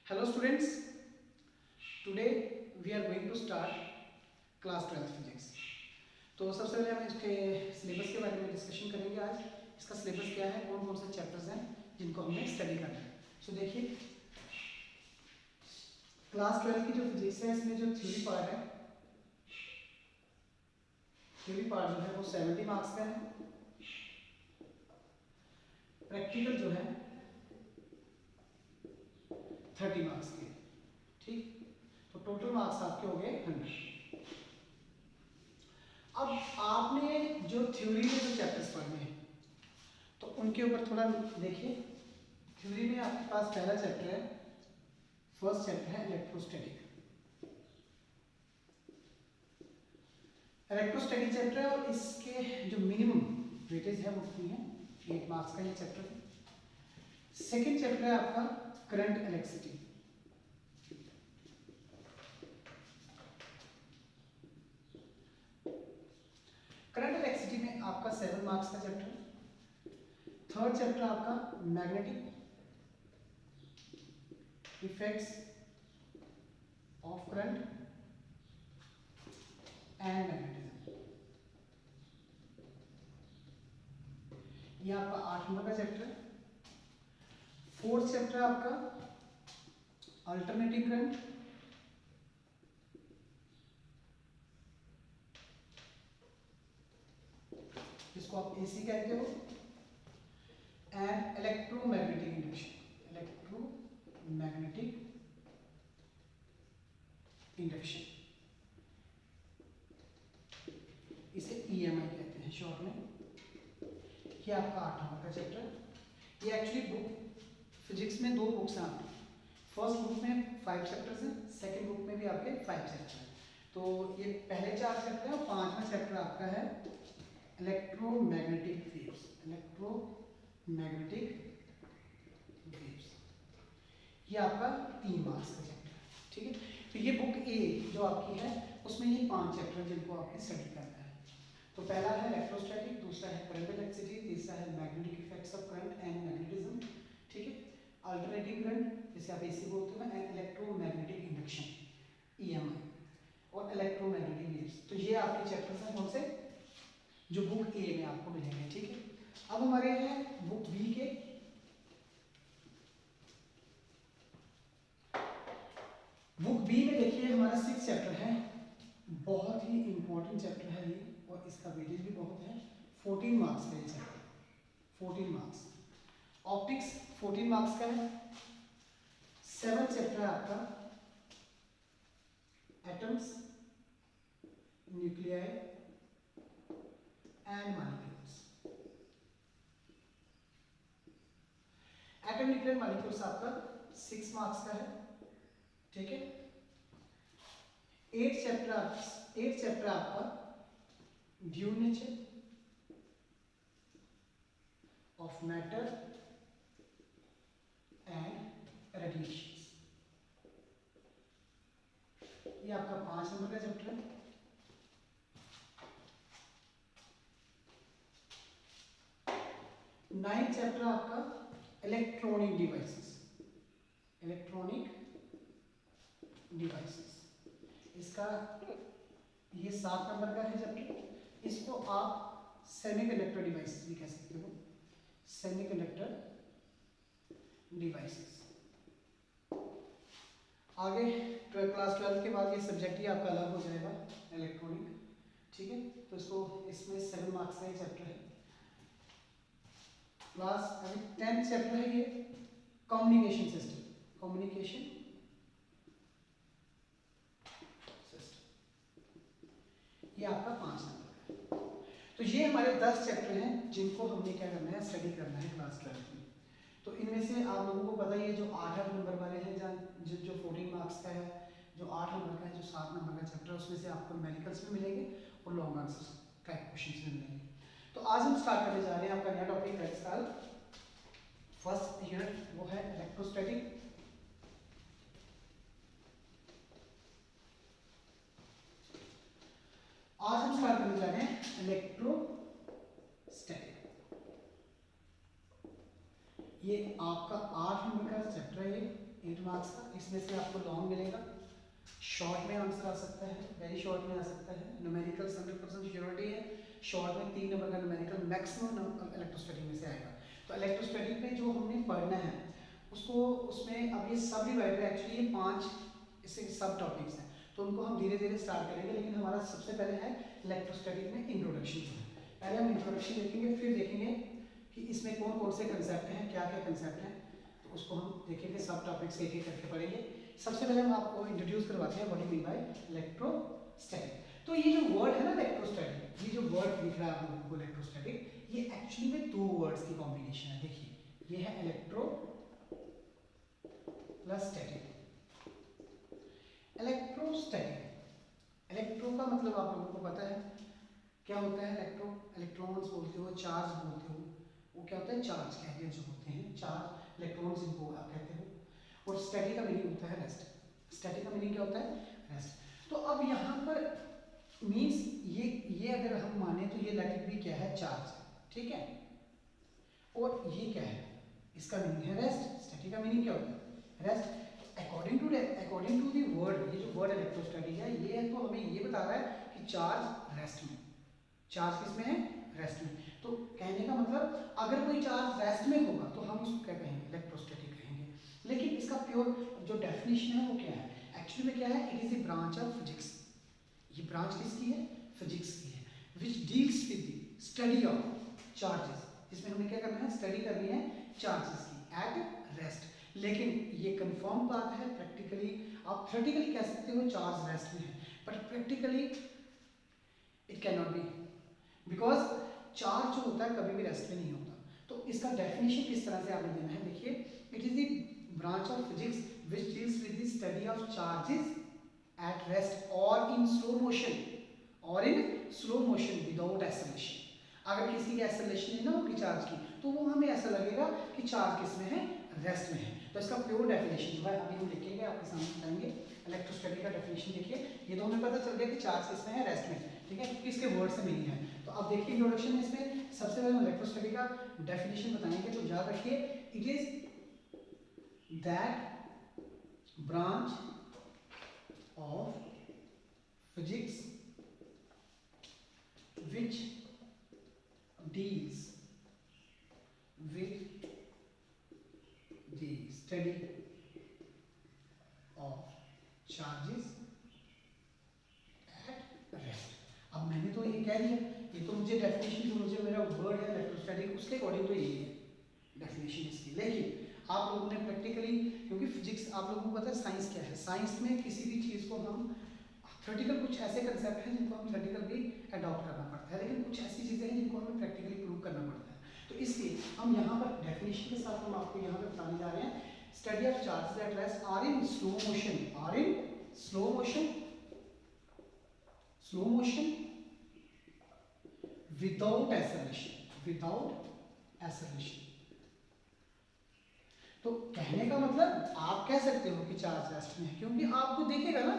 Hello students, today we are going to start class 12 physics. तो सबसे पहले हम इसके सिलेबस के बारे में डिस्कशन करेंगे। आज इसका सिलेबस क्या है, कौन कौन से चैप्टर्स हैं जिनको हमें स्टडी करना है। सो देखिए, क्लास 12 की जो फिजिक्स है इसमें जो थ्योरी पार्ट है, थ्योरी पार्ट जो है वो 70 मार्क्स का है। प्रैक्टिकल जो है 30 मार्क्स के, ठीक। तो टोटल मार्क्स आपके हो गए 100। अब आपने जो थ्योरी में जो चैप्टर्स पढ़ने हैं तो उनके ऊपर थोड़ा देखिए। थ्योरी में आपके पास पहला चैप्टर है, फर्स्ट चैप्टर है इलेक्ट्रोस्टैटिक। इलेक्ट्रोस्टैटिक चैप्टर है और इसके जो मिनिमम वेटेज है वो कितनी है, 8 मार्क्स का ये चैप्टर है। सेकेंड चैप्टर है आपका करंट इलेक्ट्रिसिटी। करंट इलेक्ट्रिसिटी में आपका 7 मार्क्स का चैप्टर है। थर्ड चैप्टर आपका magnetic effects of current and magnetism, ये आपका 8 नंबर का चैप्टर है। फोर्थ चैप्टर आपका अल्टरनेटिंग करंट, जिसको आप एसी कहते हो, and electromagnetic induction, electromagnetic induction, इसे ईएमआई कहते हैं शॉर्ट में। ये आपका 8 नंबर का चैप्टर है। ये एक्चुअली बुक फिजिक्स में 2 बुक्स हैं आपकी। फर्स्ट बुक में 5 चैप्टर्स हैं, सेकंड बुक में भी आपके 5 चैप्टर हैं। तो ये पहले 4 चैप्टर हैं और 5वां चैप्टर आपका है इलेक्ट्रोमैग्नेटिक वेव्स, इलेक्ट्रोमैग्नेटिक वेव्स। ये आपका 3 मार्क्स का चैप्टर है, ठीक है। तो ये बुक ए जो आपकी है उसमें ये 5 चैप्टर हैं जिनको आपकी स्टडी करना है। तो पहला है इलेक्ट्रोस्टैटिक, दूसरा है करंट इलेक्ट्रिसिटी, तीसरा है magnetic effects of current and magnetism, ठीक है। अल्टरनेटिंग करंट जिसे आप एसी बोलते हैं, एंड इलेक्ट्रोमैग्नेटिक इंडक्शन ईएमआई, और इलेक्ट्रोमैग्नेटिक वेव्स। तो ये आपके चैप्टर्स हैं कौन से, जो बुक ए में आपको मिलेंगे, ठीक है। अब हमारे हैं बुक बी के। बुक बी में देखिए हमारा 6 चैप्टर है, बहुत ही इंपॉर्टेंट चैप्टर है ये, और इसका वेटेज भी बहुत है। 14 मार्क्स का ये चैप्टर, 14 मार्क्स। ऑप्टिक्स 14 मार्क्स का है। 7 चैप्टर है आपका atoms, nuclei and molecules. Atom, nuclear, molecules आपका 6 मार्क्स का है, ठीक है। 8 चैप्टर आपका due nature of matter and radiations, ये आपका 5 नंबर का चैप्टर है। 9 चैप्टर आपका इलेक्ट्रॉनिक डिवाइसेस, इसका ये 7 नंबर का है चैप्टर। इसको आप सेमीकंडक्टर डिवाइसेस भी कह सकते हो, सेमीकंडक्टर डिवाइसेस। आगे क्लास 12 के बाद ये सब्जेक्ट ही आपका अलग हो जाएगा, इलेक्ट्रॉनिक, ठीक है। तो इसको इसमें 7 मार्क्स का ही चैप्टर है। क्लास 10th चैप्टर है ये कम्युनिकेशन सिस्टम, ये आपका 5 नंबर का है। तो ये हमारे 10 चैप्टर हैं जिनको हमने क्या करना है, स्टडी करना है क्लास 12 में। तो इनमें से आप लोगों को पता ही है, जो 8 नंबर वाले हैं, जो 14 मार्क्स का है, जो 8 नंबर का है, जो 7 नंबर का चैप्टर है, उसमें से आपको न्यूमेरिकल्स में मिलेंगे और लॉन्ग आंसर्स टाइप क्वेश्चंस में मिलेंगे। तो आज हम स्टार्ट करने जा रहे हैं, आपका नया टॉपिक है इसका फर्स्ट यूनिट, वो है इलेक्ट्रोस्टैटिक। आज हम स्टार्ट करने जा रहे हैं इलेक्ट्रोस्टैटिक। ये आपका 8 नंबर का चैप्टर है, 8 मार्क्स का। इसमें से आपको लॉन्ग मिलेगा, शॉर्ट में आंसर आ सकता है, वेरी शॉर्ट में आ सकता है। न्यूमेरिकल 100% श्योरिटी है, शॉर्ट में 3 नंबर का न्यूमेरिकल मैक्सिमम इलेक्ट्रोस्टैटिक में से आएगा। तो इलेक्ट्रोस्टैटिक में जो हमने पढ़ना है उसको, उसमें अब ये सब डिवाइडेड है एक्चुअली, ये 5 इससे सब टॉपिक्स हैं, तो उनको हम धीरे धीरे स्टार्ट करेंगे। लेकिन हमारा सबसे पहले है इलेक्ट्रोस्टैटिक में इंट्रोडक्शन। पहले हम इंट्रोडक्शन देखेंगे, फिर देखेंगे कि इसमें कौन कौन से कंसेप्ट हैं, क्या क्या कंसेप्ट हैं, तो उसको हम देखेंगे, सब टॉपिक्स एक एक करके पढ़ेंगे। सबसे पहले हम आपको इंट्रोड्यूस करवाते हैं what do mean by electrostatic. तो ये जो वर्ड है ना इलेक्ट्रोस्टैटिक, ये जो वर्ड दिख रहा है आप लोगों को इलेक्ट्रोस्टैटिक, ये एक्चुअली में 2 वर्ड्स की कॉम्बिनेशन है। देखिए ये है electro plus static. Electrostatic, electro का मतलब आप लोगों को पता है क्या होता है। इलेक्ट्रो, इलेक्ट्रॉन्स बोलते हो, चार्ज बोलते हो, वो क्या होता है, चार्ज कैरियर जो होते हैं, चार्ज इलेक्ट्रॉन्स इनको आप कहते हो। और स्टैटिक का मीनिंग होता है रेस्ट। स्टैटिक का मीनिंग क्या होता है, रेस्ट। तो अब यहाँ पर मीन्स ये अगर हम माने तो ये इलेक्ट्रिक भी क्या है, चार्ज, ठीक है। और ये क्या है, इसका मीनिंग है रेस्ट। स्टैटिक का मीनिंग क्या होता है, rest. According to the word, ये जो वर्ड इलेक्ट्रोस्टैटिक है, ये तो हमें ये बता रहा है कि चार्ज रेस्ट में, चार्ज किस में है, रेस्ट में। तो कहने का मतलब अगर कोई चार्ज रेस्ट में होगा तो हम उसको क्या कहेंगे, इलेक्ट्रोस्टैटिक कहेंगे। लेकिन इसका प्योर जो डेफिनेशन है वो क्या है, एक्चुअली में क्या है, it is a branch of physics. ये ब्रांच किसकी है, फिजिक्स की है, which deals with the study of charges. इसमें हमें क्या करना है, स्टडी करनी है चार्जेस की एट रेस्ट। लेकिन ये कंफर्म बात है प्रैक्टिकली, आप थ्योरेटिकली कह सकते हो चार्ज रेस्ट में है, but practically it can not be, because charge जो होता है कभी भी रेस्ट में नहीं होता। तो इसका डेफिनेशन किस तरह से आपने देना है, देखिए, it is the branch of physics which deals with the study of charges at rest और इन स्लो मोशन, और इन स्लो मोशन विदाउट एक्सेलरेशन। अगर किसी की एक्सेलरेशन नहीं ना होगी चार्ज की, तो वो हमें ऐसा लगेगा कि चार्ज किस में है, रेस्ट में है। तो इसका प्योर डेफिनेशन जो है अभी हम लिखेंगे, आपके सामने बताएंगे। इलेक्ट्रोस्टैटिक का डेफिनेशन देखिए, ये तो हमें पता चल गया कि चार्ज किस में है, रेस्ट में, ठीक है, क्योंकि इसके वर्ड से मीनिंग है। तो अब देखिए इंट्रोडक्शन में इसमें सबसे पहले हम इलेक्ट्रोस्टैटिक का डेफिनेशन बताएंगे। तो याद रखिए, it is that branch of physics which deals with the study of charges at rest। अब मैंने तो ये कह दिया, ये तो मुझे डेफिनेशन जो मुझे मेरा वर्ड है इलेक्ट्रोस्टैटिक उसके अकॉर्डिंग तो यही है डेफिनेशन इसकी। लेकिन आप लोगों ने प्रैक्टिकली, क्योंकि फिजिक्स आप लोगों को पता है साइंस क्या है, साइंस में किसी भी चीज़ को हम थ्योरेटिकल, कुछ ऐसे कंसेप्ट हैं जिनको हम थ्योरेटिकल भी अडॉप्ट करना पड़ता है, लेकिन कुछ ऐसी चीज़ें हैं जिनको हमें प्रैक्टिकली प्रूव करना पड़ता है। तो इसलिए हम यहाँ पर डेफिनेशन के साथ हम आपको यहाँ पे बताने जा रहे हैं, study of charges at rest are in slow motion, are in slow motion, slow motion without acceleration, without acceleration. तो कहने का मतलब आप कह सकते हो कि चार्ज रेस्ट में है, क्योंकि आपको देखेगा ना,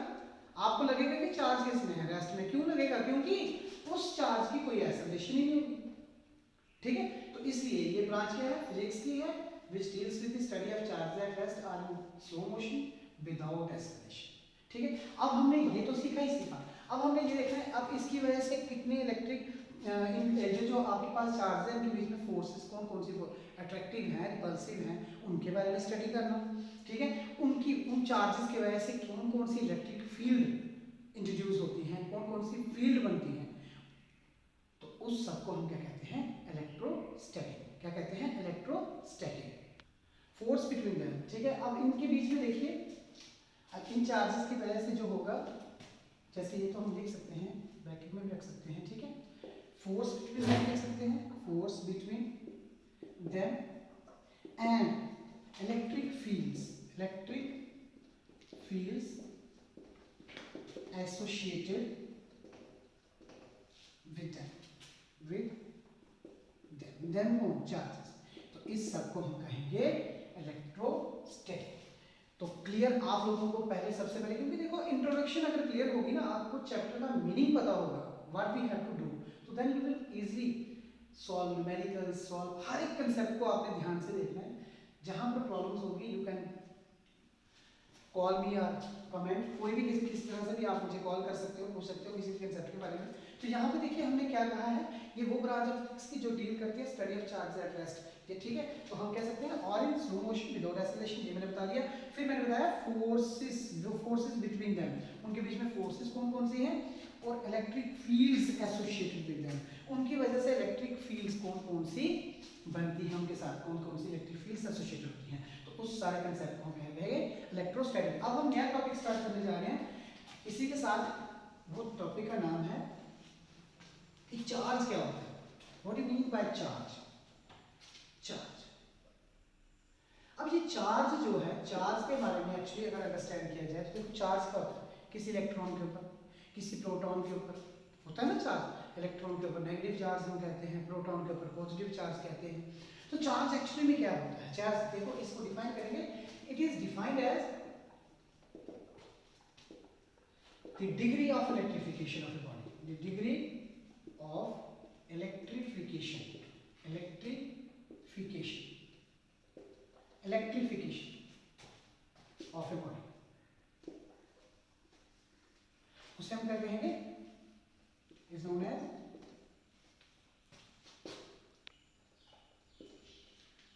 आपको लगेगा कि चार्ज किस में है, रेस्ट में। क्यों लगेगा, क्योंकि उस चार्ज की कोई एक्सेलरेशन ही नहीं होगी, ठीक है। तो इसलिए ये ब्रांच क्या है, फिजिक्स की है, which deals with the study of charges at rest are in slow motion without acceleration, ठीक है। अब हमने ये तो सीखा ही सीखा, अब हमने ये देखना है अब इसकी वजह से कितने इलेक्ट्रिक जो आपके पास चार्ज है उनके बीच में फोर्सेस कौन कौन सी अट्रैक्टिव हैं, रिपल्सिव हैं, उनके बारे में स्टडी करना, ठीक है। उनकी उन चार्जेस की वजह से कौन कौन सी इलेक्ट्रिक फील्ड इंट्रोड्यूस होती हैं, कौन कौन सी फील्ड बनती हैं, तो उस सबको हम क्या कहते हैं, इलेक्ट्रोस्टैटिक। क्या कहते हैं, इलेक्ट्रोस्टैटिक। फोर्स बिटवीन देम, ठीक है। अब इनके बीच में देखिए, अब इन चार्जेस की वजह से जो होगा, जैसे ये तो हम लिख सकते हैं, ब्रैकेट में भी रख सकते हैं, ठीक है। फोर्स बिटवीन देम लिख सकते हैं, force between them and electric fields, electric fields associated with them on charges। तो इस सब को हम कहेंगे इलेक्ट्रोस्टैटिक। तो क्लियर आप लोगों को पहले, सबसे पहले, क्योंकि देखो इंट्रोडक्शन अगर क्लियर होगी ना, आपको चैप्टर का मीनिंग पता होगा, what we have to do, तो then you will easily solve numerical, solve हर एक कंसेप्ट को आपने ध्यान से देखना है। जहां पर प्रॉब्लम्स होगी यू कैन कॉल मी और कमेंट, कोई भी किस तरह से भी आप मुझे कॉल कर सकते हो, पूछ सकते हो किसी भी कंसेप्ट के बारे में। तो यहाँ पे देखिए हमने क्या कहा है, ये वो ब्रांच ऑफ फिजिक्स की जो डील करती है study of charge at rest, ये ठीक है। तो हम कह सकते हैं और इन स्लो मोशन विदाउट एक्सेलरेशन, ये मैंने बता दिया। फिर मैंने बताया फोर्सेस, जो फोर्सेस बिटवीन देम, उनके बीच में फोर्सेस कौन कौन सी हैं, और electric fields associated with them, उनकी वजह से इलेक्ट्रिक फील्ड्स कौन कौन सी बनती हैं, उनके साथ कौन कौन सी इलेक्ट्रिक फील्ड्स एसोसिएटेड होती हैं। तो उस सारे कंसेप्ट को हम कहेंगे इलेक्ट्रोस्टैटिक। अब हम नया टॉपिक स्टार्ट करने जा रहे हैं, इसी के साथ वो टॉपिक का नाम है कि चार्ज क्या होता है, what you mean by charge. Charge, अब ये चार्ज जो है, चार्ज के बारे में एक्चुअली अगर अंडरस्टैंड किया जाए तो चार्ज क्या होता है, किसी इलेक्ट्रॉन के ऊपर, किसी प्रोटॉन के ऊपर होता है ना चार्ज। इलेक्ट्रॉन के ऊपर नेगेटिव चार्ज हम कहते हैं, प्रोटॉन के ऊपर पॉजिटिव चार्ज कहते हैं। तो चार्ज एक्चुअली में क्या होता है, चार्ज देखो इसको डिफाइन करेंगे, it is defined as the degree of electrification of a body, the degree of electrification of a body, उसे हम क्या कहेंगे, is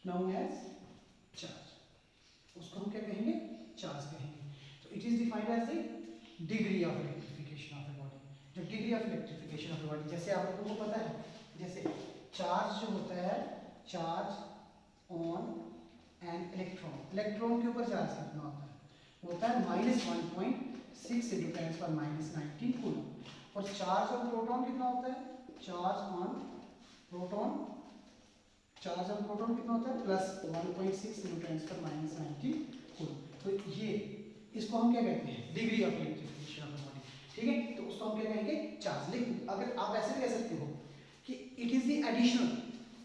known as charge, उसको हम क्या कहेंगे, चार्ज कहेंगे। तो it is defined as the degree of electrification of a body, जो degree of electrification of a body, जैसे आप लोगों को पता है, जैसे चार्ज जो होता है, charge on an electron, electron के ऊपर चार्ज कितना होता है, होता है -1.6 × 10⁻⁹ कूलम। और चार्ज ऑन प्रोटॉन कितना होता है, चार्ज ऑन प्रोटॉन कितना होता है, +1.6 × 10⁻⁹ कूलम। तो ये इसको हम क्या कहते हैं, degree of electrification of the body, ठीक है। तो उसको हम क्या कहेंगे, चार्ज। लेकिन अगर आप ऐसे भी कह सकते हो कि इट इज द एडिशनल,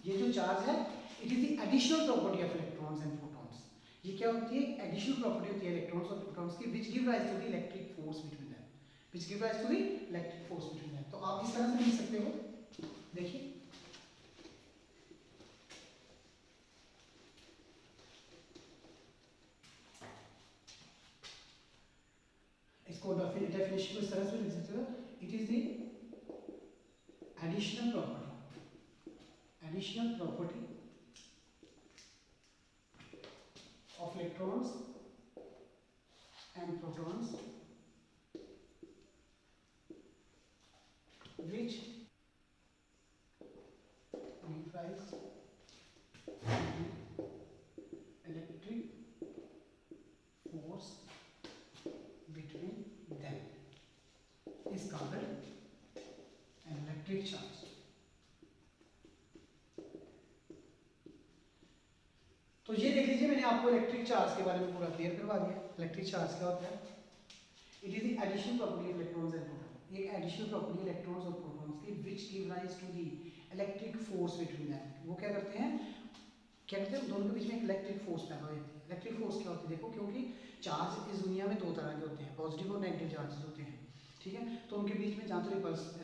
ये जो चार्ज है it is the additional property of electrons and protons. ये क्या होती है, एडिशनल प्रॉपर्टी होती है इलेक्ट्रॉन्स और प्रोटॉन्स की, which give rise to the electric force between them, तो आप इस तरह से लिख सकते हो, देखिए इसको डेफिनेशन को इस तरह से लिख सकते हो, it is the additional property of electrons and protons which give rise to electric force between them is called an electric charge। तो ये देख लीजिए, मैंने आपको इलेक्ट्रिक चार्ज के बारे में पूरा क्लियर करवा दिया। इलेक्ट्रिक चार्ज क्या होता है, it is the additional property of electrons and protons, एक एडिशनल प्रॉपर्टी इलेक्ट्रॉन्स और प्रोटॉन्स की which give rise to the electric force between them. वो क्या करते हैं, दोनों के बीच में एक इलेक्ट्रिक फोर्स पैदा होती है। इलेक्ट्रिक फोर्स क्या होती है, देखो क्योंकि चार्ज इस दुनिया में दो तरह के होते हैं, पॉजिटिव और नेगेटिव चार्जेस होते हैं, ठीक है। तो उनके बीच में जहाँ तो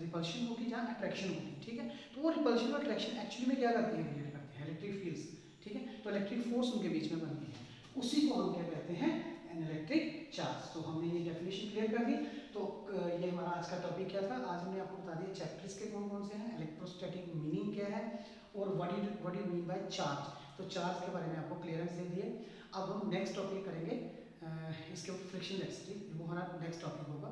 रिपल्शन होगी, जहाँ अट्रैक्शन होगी, ठीक है। तो वो रिपल्शन और अट्रैक्शन एक्चुअली में क्या करती है, क्रिएट करते हैं इलेक्ट्रिक फील्ड्स, ठीक है। तो इलेक्ट्रिक फोर्स उनके बीच में बनती है, उसी को हम क्या कहते हैं, एन इलेक्ट्रिक चार्ज। तो हमने ये डेफिनेशन क्लियर कर दी। तो ये हमारा आज का टॉपिक क्या था, आज हमने आपको बता दिया चैप्टर्स के कौन कौन से हैं, इलेक्ट्रोस्टैटिक मीनिंग क्या है, और what you mean by charge. तो चार्ज के बारे में आपको क्लियरेंस दे दिए। अब हम नेक्स्ट टॉपिक करेंगे इसके ऊपर फ्रिक्शन इलेक्ट्रिसिटी, वो हमारा नेक्स्ट टॉपिक होगा।